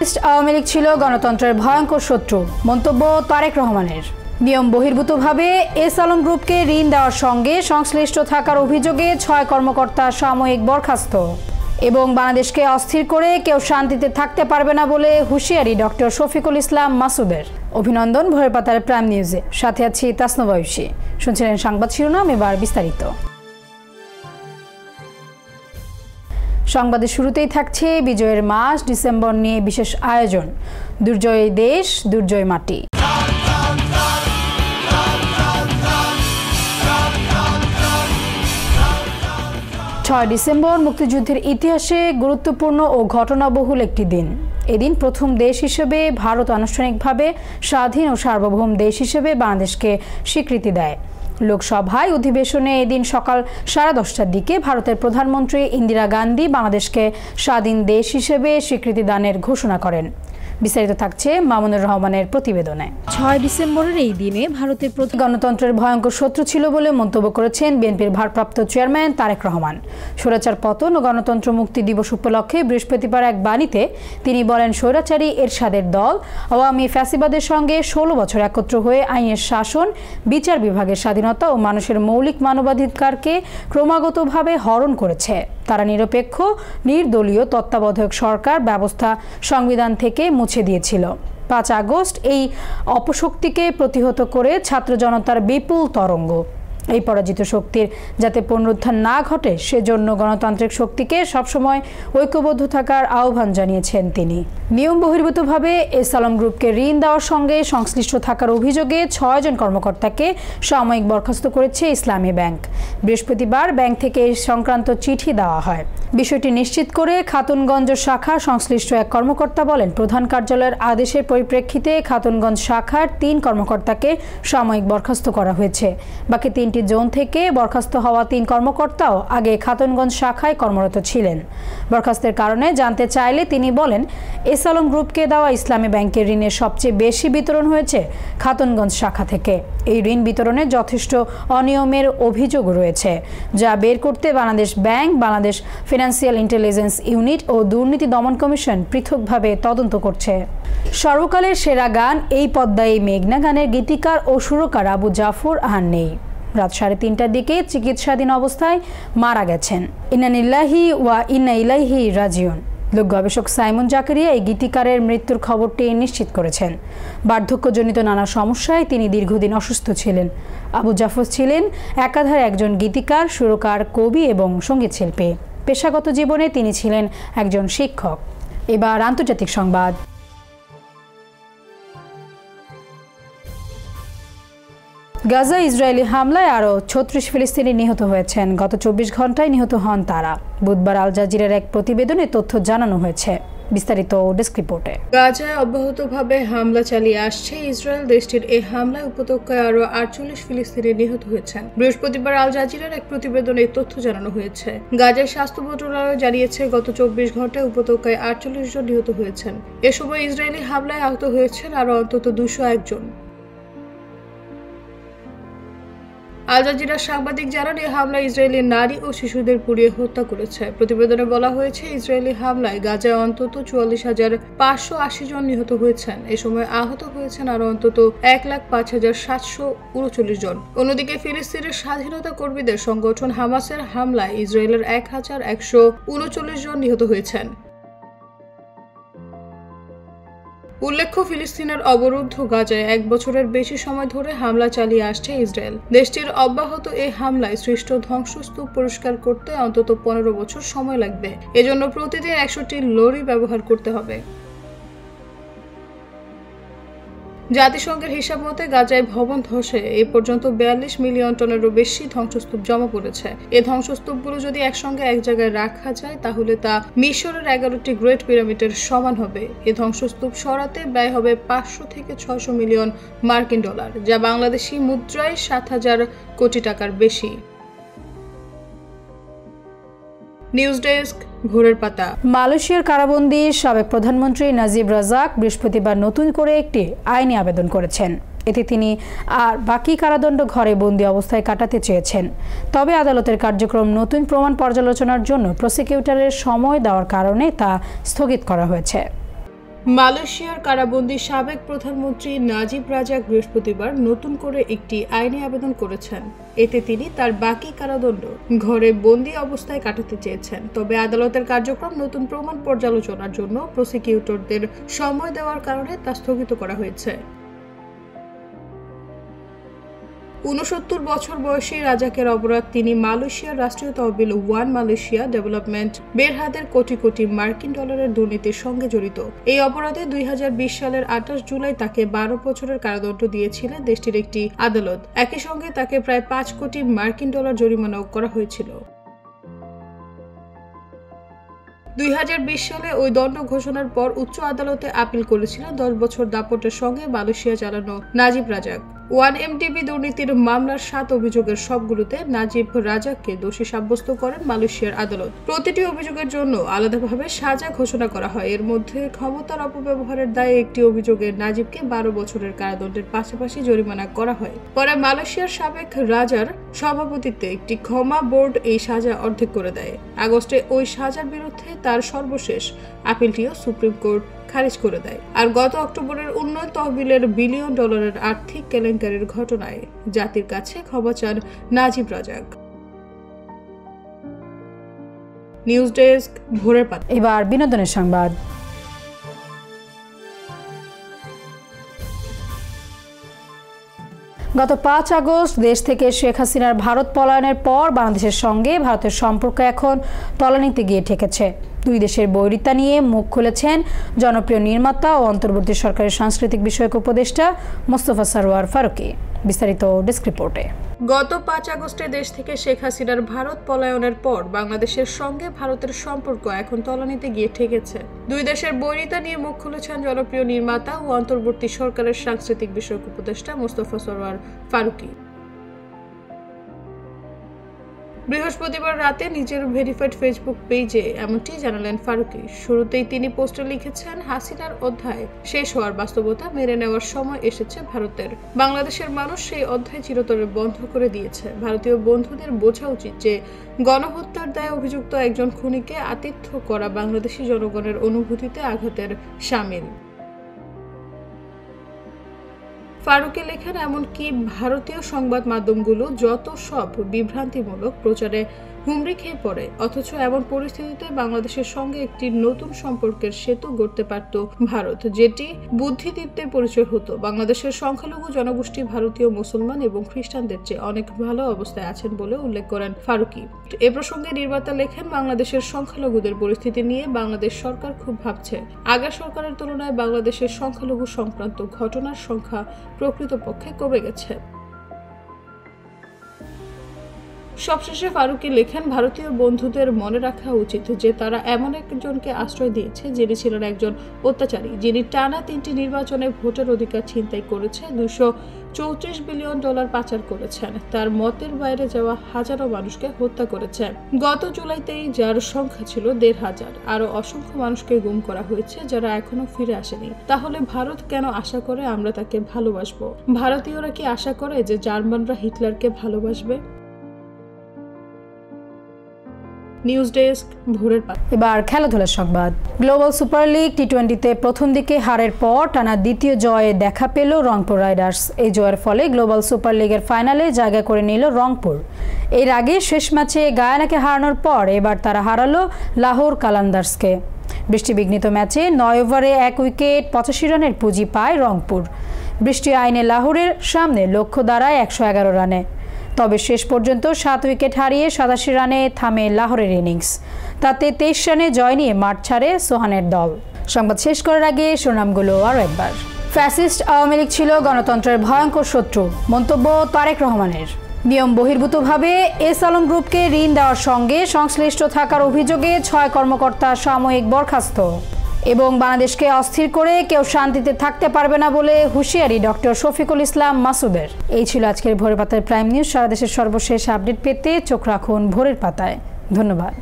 আওয়ামী লীগ ছিল গণতন্ত্রের ভয়ঙ্কর শত্রু, মন্তব্য তারেক রহমানের। নিয়ম বহির্ভূতভাবে এস আলম গ্রুপকে ঋণ দেওয়ার সঙ্গে সংশ্লিষ্ট থাকার অভিযোগে 6 কর্মকর্তা সাময়িক বরখাস্ত এবং বাংলাদেশকে অস্থির করে কেউ শান্তিতে থাকতে পারবে না বলে হুঁশিয়ারি ডক্টর শফিকুল ইসলাম মাসুদের। অভিনন্দন ভোরের পাতার প্রাইম নিউজে, সাথে আছি তাসনভা ঐশী। শুনছিলেন সংবাদ শিরোনাম, এবার বিস্তারিত। সংবাদের শুরুতেই থাকছে বিজয়ের মাস ডিসেম্বর নিয়ে বিশেষ আয়োজন। দুর্জয় দেশ, দুর্জয় মাটি। 6 ডিসেম্বর মুক্তিযুদ্ধের ইতিহাসে গুরুত্বপূর্ণ ও ঘটনাবহুল একটি দিন। এদিন প্রথম দেশ হিসেবে ভারত আনুষ্ঠানিকভাবে স্বাধীন ও সার্বভৌম দেশ হিসেবে বাংলাদেশকে স্বীকৃতি দেয়। লোকসভায় অধিবেশনে এদিন সকাল 10:30টার দিকে ভারতের প্রধানমন্ত্রী ইন্দিরা গান্ধী বাংলাদেশকে স্বাধীন দেশ হিসেবে স্বীকৃতি দানের ঘোষণা করেন। বিস্তারিত থাকছে মামুনুর রহমানের প্রতিবেদনে। 6 ডিসেম্বরের এই দিনে ভারতের প্রতি গণতন্ত্রের ভয়ঙ্কর শত্রু ছিল বলে মন্তব্য করেছেন বিএনপির ভারপ্রাপ্ত চেয়ারম্যান তারেক রহমান। স্বৈরাচার পতন ও গণতন্ত্র মুক্তি দিবস উপলক্ষে বৃহস্পতিবার এক বাণীতে তিনি বলেন, স্বৈরাচারী এরশাদের দল আওয়ামী ফ্যাসিবাদের সঙ্গে 16 বছর একত্র হয়ে আইনের শাসন, বিচার বিভাগের স্বাধীনতা ও মানুষের মৌলিক মানবাধিকারকে ক্রমাগতভাবে হরণ করেছে। তারা নিরপেক্ষ, নির্দলীয় তত্ত্বাবধায়ক সরকার ব্যবস্থা সংবিধান থেকে মুছে দিয়েছিল। 5 আগস্ট এই অপশক্তিকে প্রতিহত করে ছাত্র জনতার বিপুল তরঙ্গ। এই পরাজিত শক্তির যাতে পুনরুত্থান না ঘটে সেজন্য গণতান্ত্রিক শক্তিকে সবসময় ঐক্যবদ্ধ থাকার আহ্বান জানিয়েছেন তিনি। নিয়ম বহির্ভূতভাবে এস আলম গ্রুপকে ঋণ দেওয়ার সঙ্গে সংশ্লিষ্ট থাকার অভিযোগে 6 জন কর্মকর্তাকে সাময়িক বরখাস্ত করেছে ইসলামী ব্যাংক। বৃহস্পতিবার ব্যাংক থেকে এই সংক্রান্ত চিঠি দেওয়া হয়। বিষয়টি নিশ্চিত করে খাতুনগঞ্জ শাখা সংশ্লিষ্ট এক কর্মকর্তা বলেন, প্রধান কার্যালয়ের আদেশের পরিপ্রেক্ষিতে খাতুনগঞ্জ শাখার 3 কর্মকর্তাকে সাময়িক বরখাস্ত করা হয়েছে। বাকি 3টি জোন থেকে বরখাস্ত হওয়া 3 কর্মকর্তাও আগে খাতুনগঞ্জ শাখায় কর্মরত ছিলেন। বরখাস্তের কারণে জানতে চাইলে তিনি বলেন, এস আলম গ্রুপকে দেওয়া ইসলামী ব্যাংকের ঋণের সবচেয়ে বেশি বিতরণ হয়েছে খাতুনগঞ্জ শাখা থেকে। এই ঋণ বিতরণে যথেষ্ট অনিয়মের অভিযোগ রয়েছে, যা বের করতে Bangladesh bank, Bangladesh financial intelligence unit ও দুর্নীতি দমন কমিশন পৃথকভাবে তদন্ত করছে। সর্বকালের সেরা গান এই পদ্মায় মেঘনা গানের গীতিকার ও সুরকার আবু জাফর আর নেই। রাত 3:30টার দিকে চিকিৎসাধীন অবস্থায় মারা গেছেন। ইন্না লিল্লাহি ওয়া ইন্না ইলাইহি রাজিউন। লোক গবেষক সাইমন জাকারিয়া এই গীতিকারের মৃত্যুর খবরটি নিশ্চিত করেছেন। বার্ধক্যজনিত নানা সমস্যায় তিনি দীর্ঘদিন অসুস্থ ছিলেন। আবু জাফর ছিলেন একাধারে একজন গীতিকার, সুরকার, কবি এবং সঙ্গীত শিল্পী। পেশাগত জীবনে তিনি ছিলেন একজন শিক্ষক। এবার আন্তর্জাতিক সংবাদ। গাজা ইসরায়েলি হামলায় আরও 36 ফিলিস্তিনি নিহত হয়েছেন। গত 24 ঘন্টায় নিহত হন তারা। বুধবার আল জাজিরার এক প্রতিবেদনে তথ্য জানানো হয়েছে। বিস্তারিত ডেস্ক রিপোর্টে। গাজায় অব্যাহতভাবে হামলা চালিয়ে আসছে ইসরায়েল। দেশটির এই হামলায় উপত্যকায় আরও 48 ফিলিস্তিনি নিহত হয়েছেন। বৃহস্পতিবার আল জাজিরার এক প্রতিবেদনে তথ্য জানানো হয়েছে। গাজার স্বাস্থ্য মন্ত্রণালয় জানিয়েছে, গত 24 ঘন্টায় উপত্যকায় 48 জন নিহত হয়েছেন। এ সময় ইসরায়েলি হামলায় আহত হয়েছেন আরও অন্তত 201 জন। আল জাজিরার সাংবাদিক জানান, এই হামলায় ইসরায়েলি নারী ও শিশুদের পুড়িয়ে হত্যা করেছে। প্রতিবেদনে বলা হয়েছে, ইসরায়েলি হামলায় গাজায় অন্তত 44,580 জন নিহত হয়েছেন। এ সময় আহত হয়েছেন আরও অন্তত 1,05,739 জন। অন্যদিকে ফিলিস্তিনের স্বাধীনতা কর্মীদের সংগঠন হামাসের হামলায় ইসরায়েলের 1,139 জন নিহত হয়েছেন। উল্লেখ্য, ফিলিস্তিনের অবরুদ্ধ গাজায় 1 বছরের বেশি সময় ধরে হামলা চালিয়ে আসছে ইসরায়েল। দেশটির অব্যাহত এই হামলায় সৃষ্ট ধ্বংসস্তূপ পরিষ্কার করতে অন্তত 15 বছর সময় লাগবে। এজন্য প্রতিদিন 100টি লরি ব্যবহার করতে হবে। জাতিসংঘের হিসাব মতে গাজায় ভবন ধসে এ পর্যন্ত 42 মিলিয়ন টনেরও বেশি ধ্বংসস্তূপ জমা পড়েছে। এই ধ্বংসস্তূপগুলো যদি একসঙ্গে এক জায়গায় রাখা যায় তাহলে তা মিশরের 11টি গ্রেট পিরামিডের সমান হবে। এই ধ্বংসস্তূপ সরাতে ব্যয় হবে 500 থেকে 600 মিলিয়ন মার্কিন ডলার, যা বাংলাদেশি মুদ্রায় 7,000 কোটি টাকার বেশি। নিউজ ডেস্ক, ভোরের পাতা। মালয়েশিয়ার কারাবন্দী সাবেক প্রধানমন্ত্রী নাজিব রাজাক বৃহস্পতিবার নতুন করে একটি আইনি আবেদন করেছেন। এতে তিনি আর বাকি কারাদণ্ড ঘরে বন্দী অবস্থায় কাটাতে চেয়েছেন। তবে আদালতের কার্যক্রম নতুন প্রমাণ পর্যালোচনার জন্য প্রসিকিউটরের সময় দেওয়ার কারণে তা স্থগিত করা হয়েছে। মালয়েশিয়ার কারাবন্দী সাবেক প্রধানমন্ত্রী নাজিব রাজাক বৃহস্পতিবার নতুন করে একটি আইনি আবেদন করেছেন। এতে তিনি তার বাকি কারাদণ্ড ঘরে বন্দী অবস্থায় কাটাতে চেয়েছেন। তবে আদালতের কার্যক্রম নতুন প্রমাণ পর্যালোচনার জন্য প্রসিকিউটরদের সময় দেওয়ার কারণে তা স্থগিত করা হয়েছে। ৬৯ বছর বয়সী রাজাকের অপরাধ, তিনি মালয়েশিয়ার রাষ্ট্রীয় তহবিল one Malaysia development বেরহাদের crore crore মার্কিন ডলারের দুর্নীতির সঙ্গে জড়িত। এই অপরাধে ২০২০ সালের ২৮ জুলাই তাকে ১২ বছরের কারাদণ্ড দিয়েছিলেন দেশটির একটি আদালত। একই সঙ্গে তাকে প্রায় ৫ কোটি মার্কিন ডলার জরিমানাও করা হয়েছিল। ২০২০ সালে ওই দণ্ড ঘোষণার পর উচ্চ আদালতে আপিল করেছিলেন ১০ বছর দাপটের সঙ্গে মালয়েশিয়া চালানো নাজিব রাজাক। ওয়ান এমডিবি দুর্নীতির মামলার ৭ অভিযোগের সবগুলোতে নাজিব রাজাককে দোষী সাব্যস্ত করেন মালয়েশিয়ার আদালত। প্রতিটি অভিযোগের জন্য আলাদাভাবে সাজা ঘোষণা করা হয়। এর মধ্যে ক্ষমতার অপব্যবহারের দায়ে একটি অভিযোগে নাজিবকে ১২ বছরের কারাদণ্ডের পাশাপাশি জরিমানা করা হয়। পরে মালয়েশিয়ার সাবেক রাজার সভাপতিত্বে একটি ক্ষমা বোর্ড এই সাজা অর্ধেক করে দেয়। আগস্টে ওই সাজার বিরুদ্ধে তার সর্বশেষ আপিলটিও সুপ্রিম কোর্ট খারিজ করে দেয়। আর গত অক্টোবরের উন্নয়ন তহবিলের বিলিয়ন ডলারের আর্থিক কেলেঙ্কারির ঘটনায় জাতির কাছে ক্ষমা চান নাজিব রাজাক। নিউজ ডেস্ক, ভোরের পাতা। এবার বিনোদনের সংবাদ। গত ৫ আগস্ট দেশ থেকে শেখ হাসিনার ভারত পলায়নের পর বাংলাদেশের সঙ্গে ভারতের সম্পর্ক এখন তলানিতে গিয়ে ঠেকেছে। দুই দেশের বৈরিতা নিয়ে মুখ খুলেছেন জনপ্রিয় নির্মাতা ও অন্তর্বর্তী সরকারের সাংস্কৃতিক বিষয়ক উপদেষ্টা মোস্তফা সরওয়ার ফারুকী। বিস্তারিত ডেস্ক রিপোর্টে। গত ৫ আগস্টে দেশ থেকে শেখ হাসিনার ভারত পলায়নের পর বাংলাদেশের সঙ্গে ভারতের সম্পর্ক এখন তলানিতে গিয়ে ঠেকেছে। দুই দেশের বৈরিতা নিয়ে মুখ খুলেছেন জনপ্রিয় নির্মাতা ও অন্তর্বর্তী সরকারের সাংস্কৃতিক বিষয়ক উপদেষ্টা মোস্তফা সরওয়ার ফারুকী। বৃহস্পতিবার রাতে নিজের ভেরিফাইড ফেসবুক পেজে এমনটি জানালেন ফারুকী। শুরুতেই তিনি পোস্টে লিখেছেন, হাসিনার অধ্যায় শেষ হওয়ার বাস্তবতা মেনে নেওয়ার সময় এসেছে ভারতের। বাংলাদেশের মানুষ সেই অধ্যায় চিরতরে বন্ধ করে দিয়েছে। ভারতীয় বন্ধুদের বোঝা উচিত যে গণহত্যার দায়ে অভিযুক্ত একজন খুনিকে আতিথ্য করা বাংলাদেশি জনগণের অনুভূতিতে আঘাতের শামিল। ফারুকী লেখেন, এমনকি ভারতীয় সংবাদ মাধ্যমগুলো যত সব বিভ্রান্তিমূলক প্রচারে হুমড়ি খেয়ে পড়ে, অথচ এমন পরিস্থিতিতে বাংলাদেশের সঙ্গে একটি নতুন সম্পর্কের সেতু গড়তে পারত ভারত, যেটি বুদ্ধিদীপ্তের পরিচয় হতো। বাংলাদেশের সংখ্যালঘু জনগোষ্ঠী ভারতীয় মুসলমান এবং খ্রিস্টানদের চেয়ে অনেক ভালো অবস্থায় আছেন বলে উল্লেখ করেন ফারুকী। এ প্রসঙ্গে নির্মাতা লেখেন, বাংলাদেশের সংখ্যালঘুদের পরিস্থিতি নিয়ে বাংলাদেশ সরকার খুব ভাবছে। আগের সরকারের তুলনায় বাংলাদেশের সংখ্যালঘু সংক্রান্ত ঘটনার সংখ্যা প্রকৃতপক্ষে কমে গেছে। সবশেষে ফারুকী লেখেন, ভারতীয় বন্ধুদের মনে রাখা উচিত যে তারা এমন একজনকে আশ্রয় দিয়েছে যিনি ছিলেন একজন অত্যাচারী, যিনি টানা ৩টি নির্বাচনে ভোটের অধিকার ছিনতাই করেছে, ২৩৪ বিলিয়ন ডলার পাচার করেছেন, তার মতের বাইরে যাওয়া হাজারো মানুষকে হত্যা করেছে। গত জুলাইতেই যার সংখ্যা ছিল ১৫০০, আরো অসংখ্য মানুষকে গুম করা হয়েছে যারা এখনো ফিরে আসেনি। তাহলে ভারত কেন আশা করে আমরা তাকে ভালোবাসবো? ভারতীয়রা কি আশা করে যে জার্মানরা হিটলারকে ভালোবাসবে? নিউজ ডেস্ক, ভোরের পাতা। এবার খেলাধুলার সংবাদ। গ্লোবাল সুপার লিগ টি-20তে প্রথম দিকে হারের পর টানা দ্বিতীয় জয়ে দেখা পেল রংপুর রাইডার্স। এই জয়ের ফলে গ্লোবাল সুপার লিগের ফাইনালে জায়গা করে নিল রংপুর। এর আগে শেষ ম্যাচে গায়ানাকে হারানোর পর এবার তারা হারালো লাহোর কালান্দার্সকে। বৃষ্টিবিঘ্নিত ম্যাচে ৯ ওভারে ১ উইকেট ৮৫ রানের পুঁজি পায় রংপুর। বৃষ্টি আইনে লাহোরের সামনে লক্ষ্য দাঁড়ায় ১১১ রানে। তবে শেষ পর্যন্ত ৭ উইকেট হারিয়ে ৮৭ রানে থামে লাহোরের ইনিংস। তাতে ২৩ রানে জয় নিয়ে মাঠ ছাড়ে সোহানের দল। সংবাদ শেষ করার আগে শিরোনামগুলো আরও একবার। ফ্যাসিস্ট আওয়ামী লীগ ছিল গণতন্ত্রের ভয়ঙ্কর শত্রু, মন্তব্য তারেক রহমানের। নিয়ম বহির্ভূতভাবে এস আলম গ্রুপকে ঋণ দেওয়ার সঙ্গে সংশ্লিষ্ট থাকার অভিযোগে ৬ কর্মকর্তা সাময়িক বরখাস্ত। এবং বাংলাদেশকে অস্থির করে কেউ শান্তিতে থাকতে পারবে না বলে হুঁশিয়ারি ডক্টর শফিকুল ইসলাম মাসুদের। এই ছিল আজকের ভোরের পাতার প্রাইম নিউজ। সারা দেশের সর্বশেষ আপডেট পেতে চোখ রাখুন ভোরের পাতায়। ধন্যবাদ।